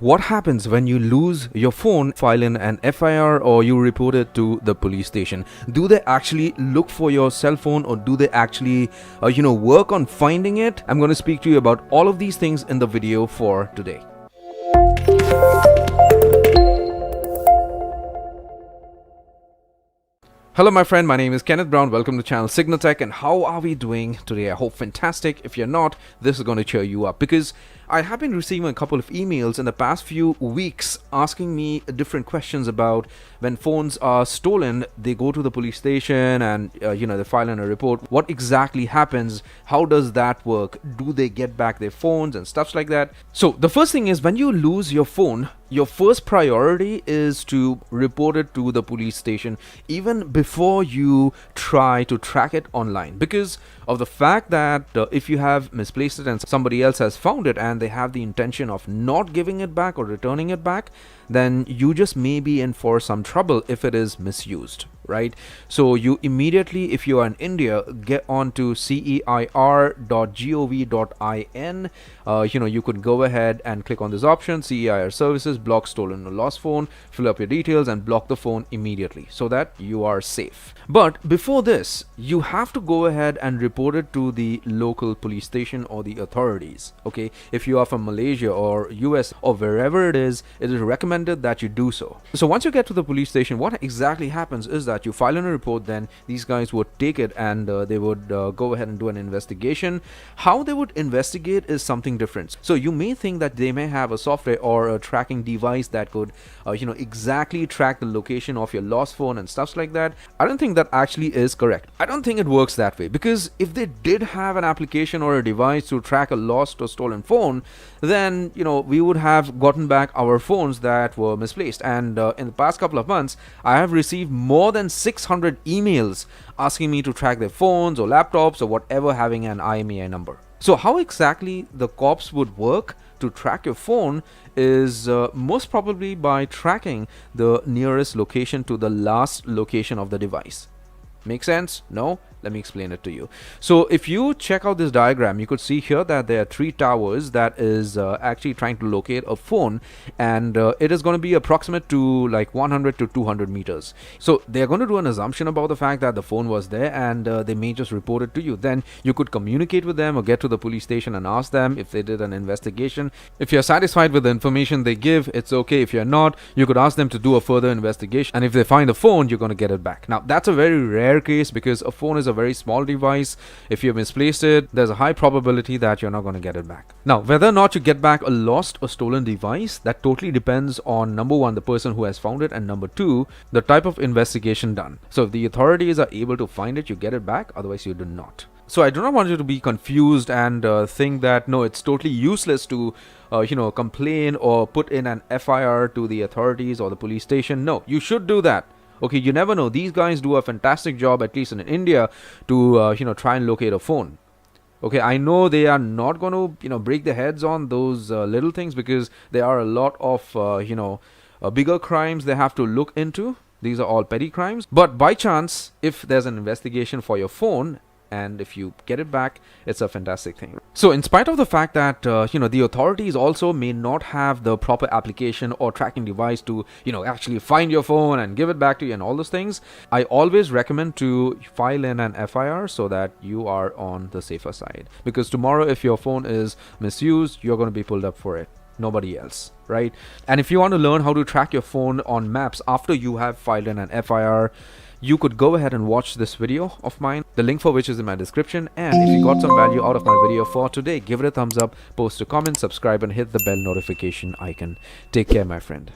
What happens when you lose your phone, file in an FIR, or you report it to the police station? Do they actually look for your cell phone, or do they actually, work on finding it? I'm going to speak to you about all of these things in the video for today. Hello my friend, my name is Kenneth Brown. Welcome to the channel CygnaTech, and how are we doing today? I hope fantastic. If you're not, this is going to cheer you up, because I have been receiving a couple of emails in the past few weeks asking me different questions about when phones are stolen. They go to the police station and they file in a report. What exactly happens? How does that work? Do they get back their phones and stuff like that? So the first thing is, when you lose your phone, your first priority is to report it to the police station even before you try to track it online, because of the fact that if you have misplaced it and somebody else has found it and they have the intention of not giving it back or returning it back, then you just may be in for some trouble if it is misused, right? So you immediately, if you are in India, get on to ceir.gov.in. You could go ahead and click on this option, CEIR services, block stolen or lost phone, fill up your details and block the phone immediately so that you are safe. But before this, you have to go ahead and report it to the local police station or the authorities. Okay, if you are from Malaysia or US or wherever it is recommended that you do so. So once you get to the police station, what exactly happens is that you file in a report. Then these guys would take it and they would go ahead and do an investigation. How they would investigate is something different. So you may think that they may have a software or a tracking device that could exactly track the location of your lost phone and stuff like that. I don't think that actually is correct. I don't think it works that way, because if they did have an application or a device to track a lost or stolen phone, then we would have gotten back our phones that were misplaced. And in the past couple of months, I have received more than 600 emails asking me to track their phones or laptops or whatever having an IMEI number. So how exactly the cops would work to track your phone is most probably by tracking the nearest location to the last location of the device. Make sense? No? Let me explain it to you. So if you check out this diagram, you could see here that there are three towers that is actually trying to locate a phone, and it is going to be approximate to like 100 to 200 meters. So they're going to do an assumption about the fact that the phone was there, and they may just report it to you. Then you could communicate with them or get to the police station and ask them if they did an investigation. If you're satisfied with the information they give, it's okay. If you're not, you could ask them to do a further investigation, and if they find the phone, you're going to get it back. Now that's a very rare case, because a phone is a very small device. If you misplaced it, there's a high probability that you're not going to get it back. Now, whether or not you get back a lost or stolen device, that totally depends on, number one, the person who has found it, and number two, the type of investigation done. So if the authorities are able to find it, you get it back. Otherwise, you do not. So I do not want you to be confused and think that no, it's totally useless to complain or put in an FIR to the authorities or the police station. No, you should do that. Okay, you never know. These guys do a fantastic job, at least in India, to try and locate a phone. Okay, I know they are not going to break their heads on those little things, because there are a lot of bigger crimes they have to look into. These are all petty crimes. But by chance, if there's an investigation for your phone, and if you get it back, it's a fantastic thing. So in spite of the fact that the authorities also may not have the proper application or tracking device to actually find your phone and give it back to you and all those things, I always recommend to file in an FIR so that you are on the safer side, because tomorrow if your phone is misused, you're going to be pulled up for it, nobody else, right? And if you want to learn how to track your phone on maps after you have filed in an FIR, you could go ahead and watch this video of mine, the link for which is in my description. And if you got some value out of my video for today, give it a thumbs up, post a comment, subscribe, and hit the bell notification icon. Take care, my friend.